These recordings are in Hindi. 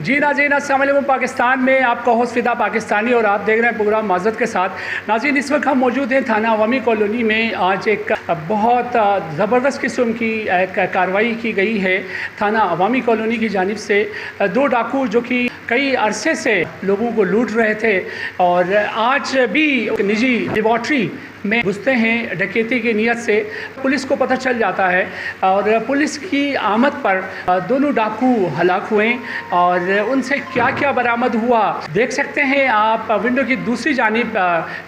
जी नाज़रीन, अस्सलाम वालेकुम। पाकिस्तान में आपका होस्ट फिदा पाकिस्तानी और आप देख रहे हैं प्रोग्राम माज़रत के साथ। नाज़रीन, इस वक्त हम मौजूद हैं थाना अवामी कॉलोनी में। आज एक बहुत ज़बरदस्त किस्म की एक कार्रवाई की गई है थाना अवामी कॉलोनी की जानिब से। दो डाकू जो कि कई अरसे से लोगों को लूट रहे थे और आज भी निजी लेबॉर्ट्री में घुसते हैं डकैती की नीयत से। पुलिस को पता चल जाता है और पुलिस की आमद पर दोनों डाकू हलाक हुए और उनसे क्या क्या बरामद हुआ देख सकते हैं आप। विंडो की दूसरी जानिब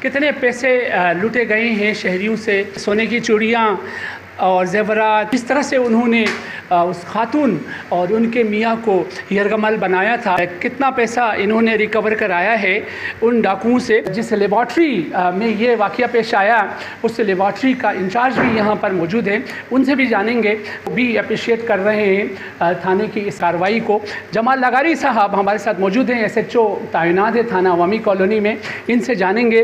कितने पैसे लूटे गए हैं शहरियों से, सोने की चूड़ियाँ और ज़ेवरात, किस तरह से उन्होंने उस खातून और उनके मियाँ को यरगमल बनाया था, कितना पैसा इन्होंने रिकवर कराया है उन डाकुओं से। जिस लेबॉर्ट्री में ये वाक़या पेश आया उस लेबॉर्ट्री का इंचार्ज भी यहाँ पर मौजूद है, उनसे भी जानेंगे। वो भी अप्रिशिएट कर रहे हैं थाने की इस कार्रवाई को। जमाल लगारी साहब हमारे साथ मौजूद हैं, SHO तैनात है थाना अवामी कॉलोनी में। इनसे जानेंगे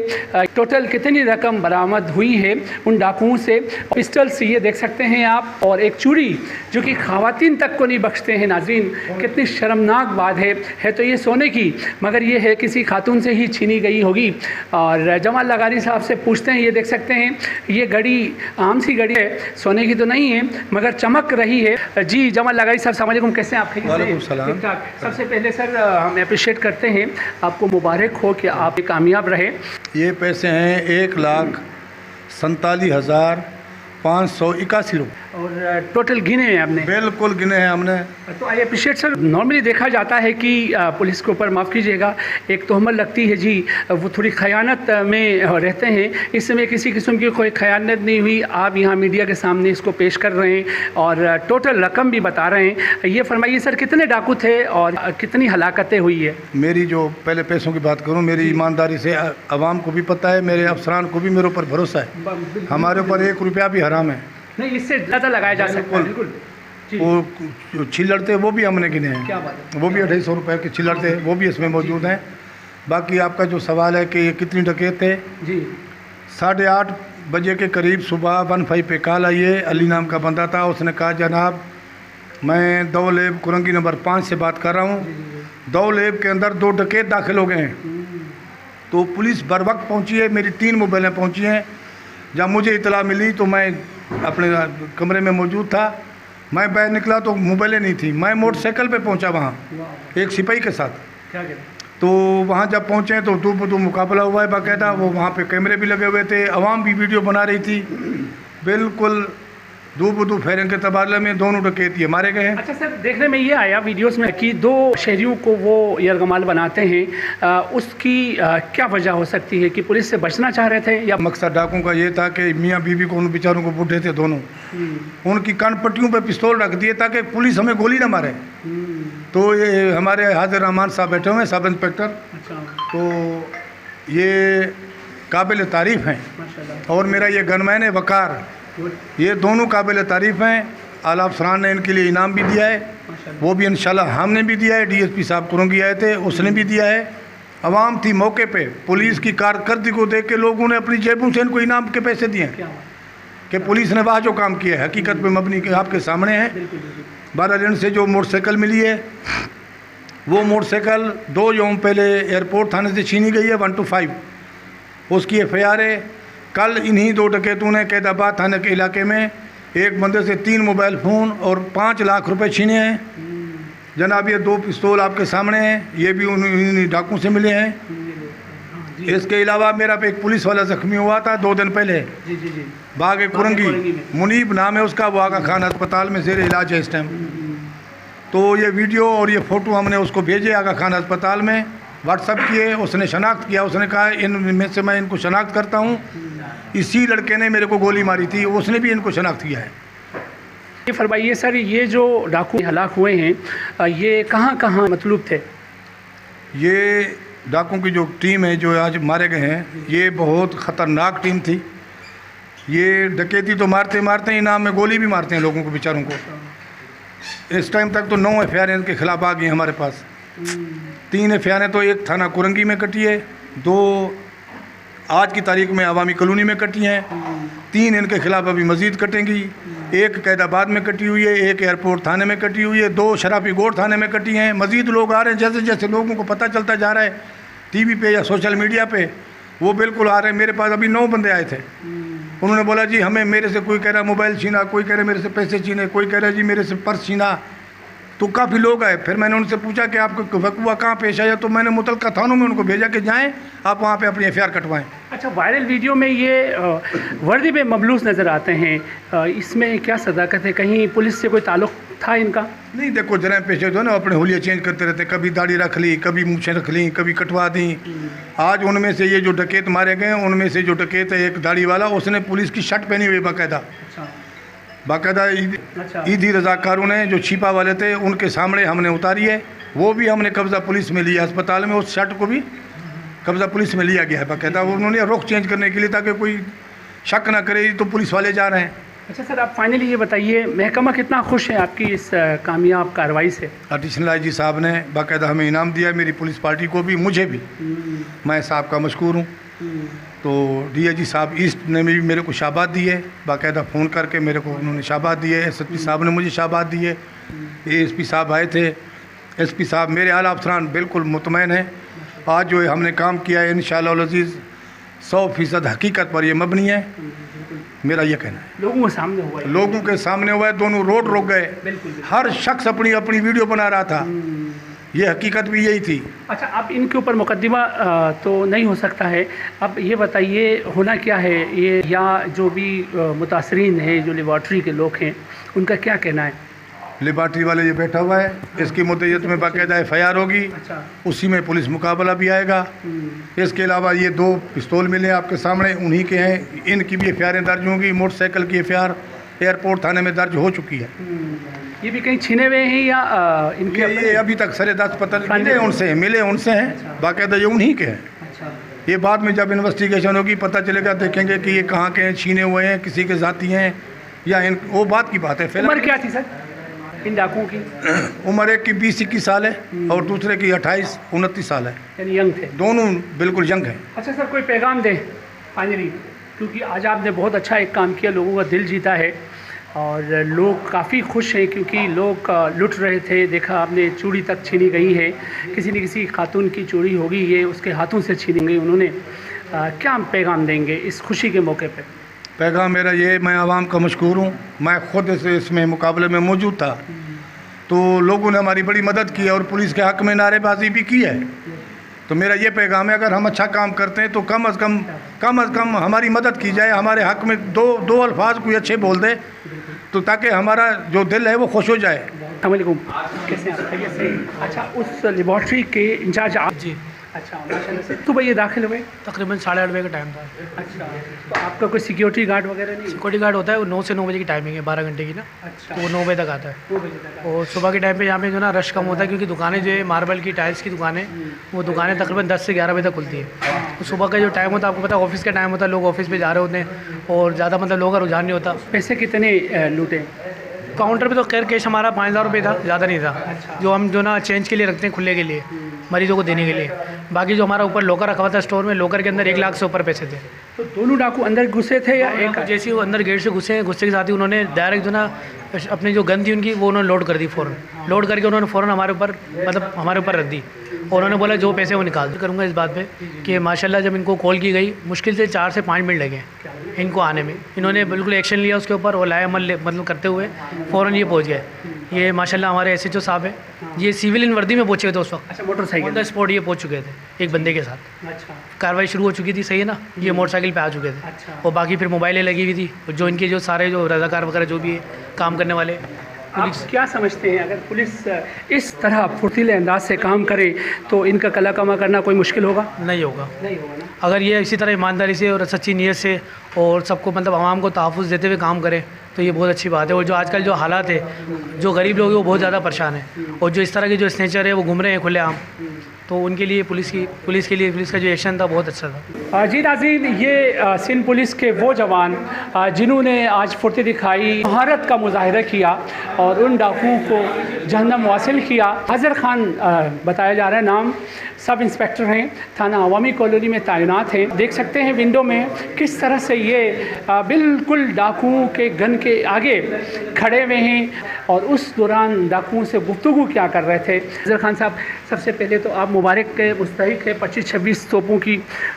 टोटल कितनी रकम बरामद हुई है उन डाकुओं से। पिस्टल्स ये देख सकते हैं आप, और एक चूड़ी जो कि ख़वातीन तक को नहीं बख्शते हैं। नाज़रीन, कितनी शर्मनाक बात है तो ये सोने की, मगर ये है किसी खातून से ही छीनी गई होगी। और जमाल लगारी साहब से पूछते हैं, ये देख सकते हैं ये घड़ी आम सी घड़ी है, सोने की तो नहीं है मगर चमक रही है। जी जमाल लगारी साहब, अस्सलाम वालेकुम, कैसे हैं आप? वालेकुम सलाम। ठीक ठाक। सबसे पहले सर हम अप्रिशिएट करते हैं, आपको मुबारक हो कि आप कामयाब रहे। ये पैसे हैं 1,47,581 रुपये और टोटल गिने हैं आपने? बिल्कुल गिने हैं हमने। तो आई अप्रिशिएट सर। नॉर्मली देखा जाता है कि पुलिस के ऊपर, माफ़ कीजिएगा, एक तोहमत लगती है जी, वो थोड़ी ख़यानत में रहते हैं। इस समय किसी किस्म की कोई ख़यानत नहीं हुई। आप यहाँ मीडिया के सामने इसको पेश कर रहे हैं और टोटल रकम भी बता रहे हैं। ये फरमाइए सर, कितने डाकू थे और कितनी हलाकतें हुई है? मेरी जो पहले पैसों की बात करूं, मेरी ईमानदारी से आवाम को भी पता है, मेरे अफसरान को भी मेरे ऊपर भरोसा है। हमारे ऊपर 1 रुपया भी हराम है नहीं, इससे ज़्यादा लगाया जा सकता है। बिल्कुल। वो छिल्लड़ थे वो भी हमने गिने हैं। क्या बात है। वो भी 250 रुपये के छिल्लड़ थे, वो भी इसमें मौजूद हैं। बाकी आपका जो सवाल है कि ये कितनी डकैत थे, जी 8:30 बजे के करीब सुबह 15 पे कॉल आई है। अली नाम का बंदा था, उसने कहा जनाब मैं दौलेब कुरंगी नंबर 5 से बात कर रहा हूँ, दौलेब के अंदर 2 डकैत दाखिल हो गए हैं। तो पुलिस बर वक्त पहुँची है, मेरी 3 मोबाइलें पहुँची हैं। जब मुझे इतला मिली तो मैं अपने कमरे में मौजूद था। मैं बाहर निकला तो मोबाइलें नहीं थी। मैं मोटरसाइकिल पे पहुंचा वहाँ एक सिपाही के साथ। क्या तो वहाँ जब पहुँचे तो दो बदू मुकाबला हुआ है बाकायदा। वो वहाँ पे कैमरे भी लगे हुए थे, आवाम भी वीडियो बना रही थी। बिल्कुल दो बदू फेरन के तबादले में दोनों डकैती मारे गए हैं। अच्छा सर, देखने में ये आया वीडियोस में कि 2 शहरियों को वो यरगमाल बनाते हैं, उसकी क्या वजह हो सकती है? कि पुलिस से बचना चाह रहे थे या? मकसद डाकुओं का ये था कि मियाँ बीवी को, उन बेचारों को बूढ़े थे दोनों, उनकी कान पट्टियों पे पिस्तौल रख दिए ताकि पुलिस हमें गोली ना मारे। तो ये हमारे हाजिर रहमान साहब बैठे हुए हैं, सब इंस्पेक्टर। अच्छा। तो ये काबिल तारीफ़ हैं। और मेरा ये गनमैन है वकार, ये दोनों काबिल तारीफ़ हैं। आला अफसरान ने इनके लिए इनाम भी दिया है, वो भी इंशाल्लाह हमने भी दिया है। DSP साहब कुरंगी आए थे, उसने भी दिया है। आवाम थी मौके पे, पुलिस की कारकर्दगी को देख के लोगों ने अपनी जेबों से इनको इनाम के पैसे दिए कि पुलिस ने वहाँ जो काम किया है हकीकत पे मबनी के आपके सामने है। 12 दिन से जो मोटरसाइकिल मिली है, वो मोटरसाइकिल 2 यौम पहले एयरपोर्ट थाने से छीनी गई है 125, उसकी FIR है। कल इन्हीं 2 डकैतों ने कैदाबाद थाने के इलाके में एक बंदे से 3 मोबाइल फ़ोन और 5 लाख रुपए छीने हैं। जनाब ये 2 पिस्तौल आपके सामने हैं, ये भी उन्हीं डाकुओं से मिले हैं। इसके अलावा मेरा एक पुलिस वाला ज़ख्मी हुआ था 2 दिन पहले। बाग कुरंगी, मुनीब नाम है उसका, वो आगा खान अस्पताल में ज़ेर इलाज है इस टाइम। तो ये वीडियो और ये फ़ोटो हमने उसको भेजे आगा खान अस्पताल में, व्हाट्सअप किए। उसने शनाख्त किया, उसने कहा इनमें से मैं इनको शनाख्त करता हूँ, इसी लड़के ने मेरे को गोली मारी थी, उसने भी इनको शनाख्त किया है। ये फरमाइए सर, ये जो डाकू हलाक हुए हैं ये कहाँ कहाँ मतलूब थे? ये डाकुओं की जो टीम है जो आज मारे गए हैं, ये बहुत ख़तरनाक टीम थी। ये डकैती तो मारते मारते ही इनाम में गोली भी मारते हैं लोगों को, बेचारों को। इस टाइम तक तो 9 FIR इनके खिलाफ आ गई हमारे पास। 3 FIR तो एक थाना कुरंगी में कटी है, 2 आज की तारीख में अवामी कॉलोनी में कटी हैं, 3 इनके खिलाफ अभी मज़ीद कटेंगी। एक कैदाबाद में कटी हुई है, एक एयरपोर्ट थाने में कटी हुई है, 2 शराफी गोड़ थाने में कटी हैं। मज़ीद लोग आ रहे हैं, जैसे जैसे लोगों को पता चलता जा रहा है टीवी पे या सोशल मीडिया पे, वो बिल्कुल आ रहे हैं। मेरे पास अभी 9 बंदे आए थे, उन्होंने बोला जी हमें, मेरे से कोई कह रहा मोबाइल छीना, कोई कह रहा मेरे से पैसे छीने, कोई कह रहा जी मेरे से पर्स छीना। तो काफ़ी लोग आए। फिर मैंने उनसे पूछा कि आपको वकूआ कहाँ पेश आया, तो मैंने मुतलका थानों में उनको भेजा कि जाएं आप वहाँ पे अपनी एफआईआर कटवाएं। अच्छा, वायरल वीडियो में ये वर्दी पे मबलूस नज़र आते हैं, इसमें क्या सदाकत है? कहीं पुलिस से कोई ताल्लुक़ था इनका? नहीं, देखो जरा पेशे जो है ना अपने हुलिया चेंज करते रहते, कभी दाढ़ी रख ली, कभी मूछें रख ली, कभी कटवा दी। आज उनमें से ये जो डकैत मारे गए, उनमें से जो डकैत है एक दाढ़ी वाला, उसने पुलिस की शर्ट पहनी हुई बाकायदा ईदी रजाकारों ने जो छिपा वाले थे उनके सामने हमने उतारी है। वो भी हमने कब्ज़ा पुलिस में लिया, अस्पताल में उस शर्ट को भी कब्ज़ा पुलिस में लिया गया है बाकायदा। उन्होंने रुख चेंज करने के लिए, ताकि कोई शक ना करे तो पुलिस वाले जा रहे हैं। अच्छा सर, आप फाइनली ये बताइए, महकमा कितना खुश है आपकी इस कामयाब कार्रवाई से? एडिशनल आईजी साहब ने बाकायदा हमें इनाम दिया, मेरी पुलिस पार्टी को भी, मुझे भी। मैं साहब का मशकूर हूँ। तो डीआईजी साहब ईस्ट ने भी मेरे को शाबाद दी है, बाकायदा फ़ोन करके मेरे को उन्होंने शाबाद दी है। एसएसपी साहब ने मुझे शाबाद दी है। एएसपी साहब आए थे, एसपी साहब मेरे आला अफसरान बिल्कुल मुतमैन है। आज जो है हमने काम किया है इंशाअल्लाह अज़ीज़ 100% हकीकत पर ये मबनी है, मेरा ये कहना है। लोगों के सामने हुआ है, लोगों के सामने हुआ है, दोनों रोड रुक गए, हर शख्स अपनी अपनी वीडियो बना रहा था, ये हकीकत भी यही थी। अच्छा, अब इनके ऊपर मुकदमा तो नहीं हो सकता है, अब ये बताइए होना क्या है ये, या जो भी मुतासरीन हैं, जो लेबॉर्ट्री के लोग हैं, उनका क्या कहना है? लेबॉर्ट्री वाले ये बैठा हुआ है, इसकी मुद्दत में बाकायदा एफआईआर होगी। अच्छा। उसी में पुलिस मुकाबला भी आएगा। इसके अलावा ये 2 पिस्तौल मिले आपके सामने, उन्हीं के हैं, इनकी भी एफआईआर दर्ज होंगी। मोटरसाइकिल की एफआईआर एयरपोर्ट थाने में दर्ज हो चुकी है। ये भी कहीं छीने हुए हैं या इनके? ये अभी तक सरे 10 पता मिले उनसे हैं। अच्छा। बाकायदा ये उन्हीं के हैं। अच्छा। ये बाद में जब इन्वेस्टिगेशन होगी पता चलेगा, देखेंगे कि ये कहाँ के हैं, छीने हुए हैं, किसी के जाती हैं या वो बात की बात है। उम्र क्या थी सर इन डाकुओं की? उम्र एक की 20-21 साल है और दूसरे की 28-29 साल है, यानी यंग थे, दोनों बिल्कुल यंग हैं। अच्छा सर, कोई पैगाम दें फाइनली, क्योंकि आज आपने बहुत अच्छा एक काम किया, लोगों का दिल जीता है और लोग काफ़ी खुश हैं, क्योंकि लोग लुट रहे थे। देखा आपने, चूड़ी तक छीनी गई है, किसी न किसी खातून की चूड़ी होगी, ये उसके हाथों से छीनी गई। उन्होंने क्या पैगाम देंगे इस खुशी के मौके पे? पैगाम मेरा ये, मैं आवाम का मशकूर हूँ। मैं ख़ुद इसमें मुकाबले में मौजूद था, तो लोगों ने हमारी बड़ी मदद की और पुलिस के हक़ में नारेबाजी भी की है। तो मेरा ये पैगाम है, अगर हम अच्छा काम करते हैं तो कम अज़ कम हमारी मदद की जाए, हमारे हक़ में दो अल्फाज कोई अच्छे बोल दे, तो ताकि हमारा जो दिल है वो खुश हो जाए। कैसे आप? अच्छा, उस लेबॉर्ट्री के इंचार्ज आप? जी। अच्छा, माशाल्लाह से। तो भाई ये दाखिल हुए तकरीबन 8:30 बजे का टाइम था। अच्छा, तो आपका कोई सिक्योरिटी गार्ड वगैरह नहीं? सिक्योरिटी गार्ड होता है, वो 9 से 9 बजे की टाइमिंग है, 12 घंटे की ना। अच्छा। तो वो 9 बजे तक आता है। 9 बजे तक। और सुबह के टाइम पे यहाँ पे जो ना रश कम होता है, क्योंकि दुकानें जो है मार्बल की, टाइल्स की दुकानें, वो दुकानें तकरीबन 10 से 11 बजे तक खुलती है। तो सुबह का जो टाइम होता है, आपको पता है ऑफिस का टाइम होता है, लोग ऑफिस पे जा रहे होते हैं और ज़्यादा मतलब लोगों का रुझान नहीं होता। पैसे कितने लूटे? काउंटर पे तो खैर कैश हमारा 5000 रुपये था, ज़्यादा नहीं था। अच्छा। जो हम जो ना चेंज के लिए रखते हैं, खुले के लिए, मरीजों को देने के लिए। बाकी जो हमारा ऊपर लॉकर रखा हुआ था स्टोर में, लॉकर के अंदर 1 लाख से ऊपर पैसे थे। तो दोनों डाकू अंदर घुसे थे या एक? जैसे वो अंदर गेट से घुसे के साथ ही उन्होंने डायरेक्ट जो ना अपनी जो गन थी उनकी, वो उन्होंने लोड कर दी फ़ौरन। लोड करके उन्होंने फ़ौरन हमारे ऊपर, मतलब हमारे ऊपर रख दी और उन्होंने बोला जो पैसे वो निकाल करूँगा इस बात पे कि माशाल्लाह जब इनको कॉल की गई, मुश्किल से 4 से 5 मिनट लगे इनको आने में। इन्होंने बिल्कुल एक्शन लिया उसके ऊपर और लाए अमल मतलब करते हुए फ़ौरन ये पहुँच गए। ये माशाल्लाह हमारे एसएचओ साहब है, ये सिविल इन वर्दी में पहुँचे थे उस वक्त। अच्छा, मोटरसाइकिल ऑन द स्पॉट ये पहुँच चुके थे एक बंदे के साथ। अच्छा, कार्रवाई शुरू हो चुकी थी, सही है ना, ये मोटरसाइकिल पे आ चुके थे। अच्छा। और बाकी फिर मोबाइलें लगी हुई थी, जो इनके जो सारे जो रज़ाकार वगैरह जो भी है काम करने वाले। आप क्या समझते हैं, अगर पुलिस इस तरह फुर्तीले अंदाज से काम करे तो इनका कला कमा करना कोई मुश्किल होगा? नहीं होगा। नहीं होगा ना। अगर ये इसी तरह ईमानदारी से और सच्ची नीयत से और सबको मतलब आवाम को तहफ़्फ़ुज़ देते हुए काम करें, तो ये बहुत अच्छी बात है। और जो आजकल जो हालात है, जो गरीब लोग हैं वो बहुत ज़्यादा परेशान हैं, और जो इस तरह के जो स्नेचर है वो घूम रहे हैं खुलेआम, तो उनके लिए पुलिस का जो एक्शन था बहुत अच्छा था। जी नाज़रीन, ये सिंध पुलिस के वो जवान जिन्होंने आज फुर्ती दिखाई, महारत का मुजाहिरा किया और उन डाकुओं को जहन्नम वासिल किया। अज़हर खान बताया जा रहा है नाम, सब इंस्पेक्टर हैं, थाना अवामी कॉलोनी में तैनात हैं। देख सकते हैं विंडो में किस तरह से ये बिल्कुल डाकुओं के गन के आगे खड़े हुए हैं और उस दौरान डाकुओं से गुफ्तगू क्या कर रहे थे। अज़हर खान साहब, सबसे पहले तो आप मुबारक के मुस्तहिक है, 25-26 तोपों की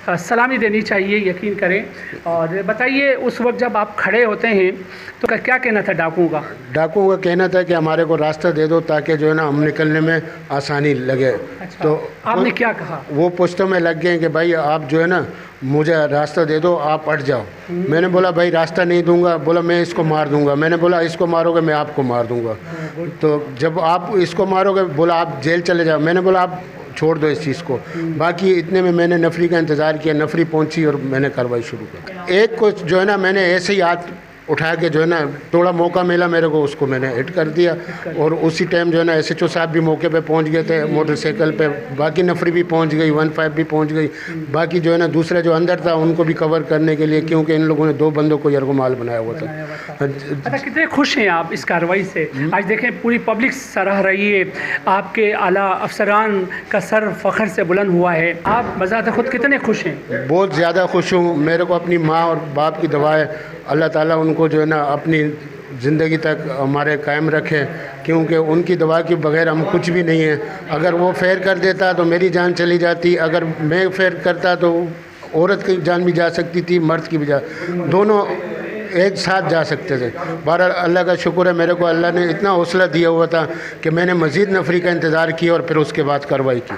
सलामी देनी चाहिए, यकीन करें। और बताइए, उस वक्त जब आप खड़े होते हैं तो क्या कहना था डाकुओं का? डाकुओं का कहना था कि हमारे को रास्ता दे दो ताकि जो है ना हम निकलने में आसानी लगे। अच्छा, तो आपने क्या कहा? वो पुश्तों में लग गए कि भाई आप जो है ना मुझे रास्ता दे दो, आप हट जाओ। मैंने बोला भाई रास्ता नहीं दूंगा। बोला मैं इसको मार दूंगा। मैंने बोला इसको मारोगे मैं आपको मार दूंगा। तो जब आप इसको मारोगे, बोला आप जेल चले जाओ। मैंने बोला आप छोड़ दो इस चीज़ को। बाकी इतने में मैंने नफरी का इंतज़ार किया, नफरी पहुंची और मैंने कार्रवाई शुरू कर। एक को जो है ना मैंने ऐसे ही हाथ उठा के जो है ना थोड़ा मौका मिला मेरे को, उसको मैंने हिट कर दिया। और उसी टाइम जो है ना SHO साहब भी मौके पे पहुंच गए थे मोटरसाइकिल पे। बाकी नफरी भी पहुंच गई, 15 भी पहुंच गई। बाकी जो है ना दूसरा जो अंदर था उनको भी कवर करने के लिए, क्योंकि इन लोगों ने 2 बंदों को यरगुमाल बनाया हुआ था। अच्छा, कितने खुश हैं आप इस कार्रवाई से? आज देखें पूरी पब्लिक सराह रही है, आपके आला अफसरान का सर फ़ख्र से बुलंद हुआ है। आप बज़ात खुद कितने खुश हैं? बहुत ज़्यादा खुश हूँ। मेरे को अपनी माँ और बाप की दुआएं, अल्लाह ताला उनको जो है ना अपनी ज़िंदगी तक हमारे कायम रखे, क्योंकि उनकी दुआ के बगैर हम कुछ भी नहीं है। अगर वो फेर कर देता तो मेरी जान चली जाती, अगर मैं फेर करता तो औरत की जान भी जा सकती थी, मर्द की भी दोनों एक साथ जा सकते थे। बहरहाल अल्लाह का शुक्र है, मेरे को अल्लाह ने इतना हौसला दिया हुआ था कि मैंने मज़ीद नफरी का इंतज़ार किया और फिर उसके बाद कार्रवाई की।